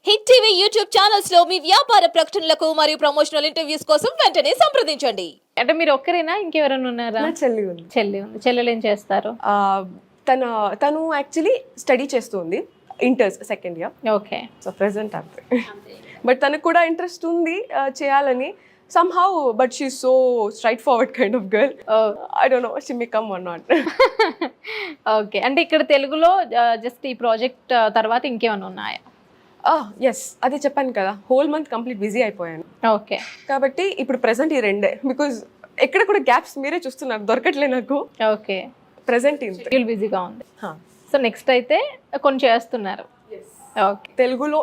Hit TV YouTube channels లో మీ వ్యాపార ప్రకటనలకు మరియు ప్రమోషనల్ ఇంటర్వ్యూస్ కోసం వెంటనే సంప్రదించండి. అంటే మీరు ఒక్కరేనా ఇంకెవరైనా ఉన్నారా? నా చెల్లి ఉంది. చెల్లెలు ఏం చేస్తారు? తను యాక్చువల్లీ స్టడీ చేస్తుంది, inter's second year. Okay. So present అంతే. బట్ తనకు కూడా ఇంట్రెస్ట్ ఉంది చేయాలని somehow, but she's so straightforward kind of girl. I don't know, she may come or not. Okay. అంటే ఇక్కడ తెలుగులో జస్ట్ ఈ ప్రాజెక్ట్ తర్వాత ఇంకేమైనా ఉన్నాయా? ఎస్, అది చెప్పాను కదా, హోల్ మంత్ కంప్లీట్ బిజీ అయిపోయాను. ఓకే. కాబట్టి ఇప్పుడు ప్రెసెంట్ ఈ రెండే, బికాజ్ ఎక్కడ కూడా గ్యాప్స్ మీరే చూస్తున్నారు, దొరకట్లే నాకు. ఓకే. ప్రెసెంట్ షెడ్యూల్ బిజీగా ఉంది. సో నెక్స్ట్ అయితే కొన్ని చేస్తున్నారు. ఓకే. తెలుగులో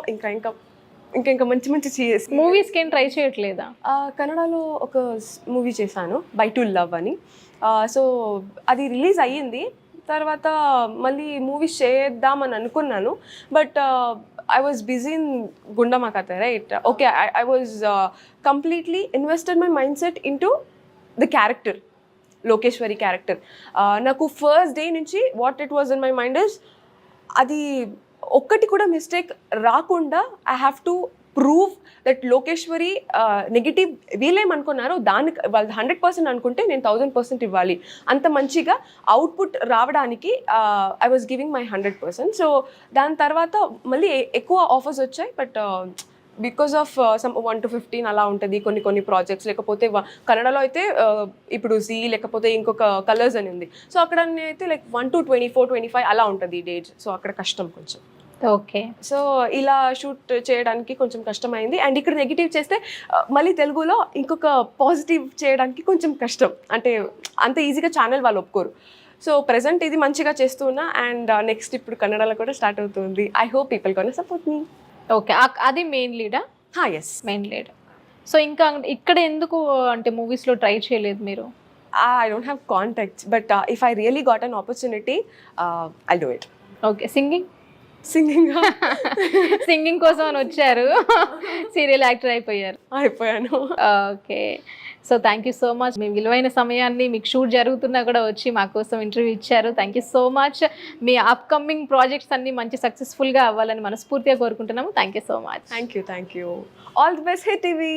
ఇంకా మంచి మంచి చేసి మూవీస్కి ఏం ట్రై చేయట్లేదా? కన్నడలో ఒక మూవీ చేశాను, బై టు లవ్ అని. సో అది రిలీజ్ అయ్యింది, తర్వాత మళ్ళీ మూవీస్ చేద్దామని అనుకున్నాను. But I was busy in Gundamma Katha, right? Okay, I was completely invested my mind set in to the character, Lokeshwari character. నాకు ఫస్ట్ డే నుంచి what it was in my mind is, అది ఒక్కటి కూడా మిస్టేక్ రాకుండా I have to prove that Lokeshwari negative వీళ్ళేమనుకున్నారో దానికి వాళ్ళు 100% అనుకుంటే నేను 1000% ఇవ్వాలి. అంత మంచిగా అవుట్పుట్ రావడానికి I was giving my 100%. So దాని తర్వాత మళ్ళీ ఎక్కువ ఆఫర్స్ వచ్చాయి. But because of some 1 to 15 అలా ఉంటుంది కొన్ని ప్రాజెక్ట్స్. లేకపోతే కన్నడలో అయితే ఇప్పుడు జీ, లేకపోతే ఇంకొక కలర్స్ అని ఉంది. సో అక్కడ అయితే లైక్ 1 to 24, 25 అలా ఉంటుంది డేట్. సో అక్కడ కష్టం కొంచెం. ఓకే. సో ఇలా షూట్ చేయడానికి కొంచెం కష్టమైంది. అండ్ ఇక్కడ నెగిటివ్ చేస్తే మళ్ళీ తెలుగులో ఇంకొక పాజిటివ్ చేయడానికి కొంచెం కష్టం, అంటే అంత ఈజీగా ఛానల్ వాళ్ళు ఒప్పుకోరు. సో ప్రెసెంట్ ఇది మంచిగా చేస్తున్నా, అండ్ నెక్స్ట్ ఇప్పుడు కన్నడలో కూడా స్టార్ట్ అవుతుంది. I hope people gonna support me. Okay. అది మెయిన్ లీడా? Yes, main lead. సో ఇంకా ఇక్కడ ఎందుకు అంటే మూవీస్లో ట్రై చేయలేదు మీరు? I don't have contacts, but if I really got an opportunity, I'll do it. Okay. Singing కోసం అని వచ్చారు, సీరియల్ యాక్టర్ అయిపోయాను. Okay. So thank you so much. మీ విలువైన సమయాన్ని, మీకు షూట్ జరుగుతున్నా కూడా వచ్చి మా కోసం ఇంటర్వ్యూ ఇచ్చారు. Thank you so much. Me upcoming projects అన్ని మంచి సక్సెస్ఫుల్గా అవ్వాలని మనస్ఫూర్తిగా కోరుకుంటున్నాము. Thank you so much. Thank you. All the best, hit TV.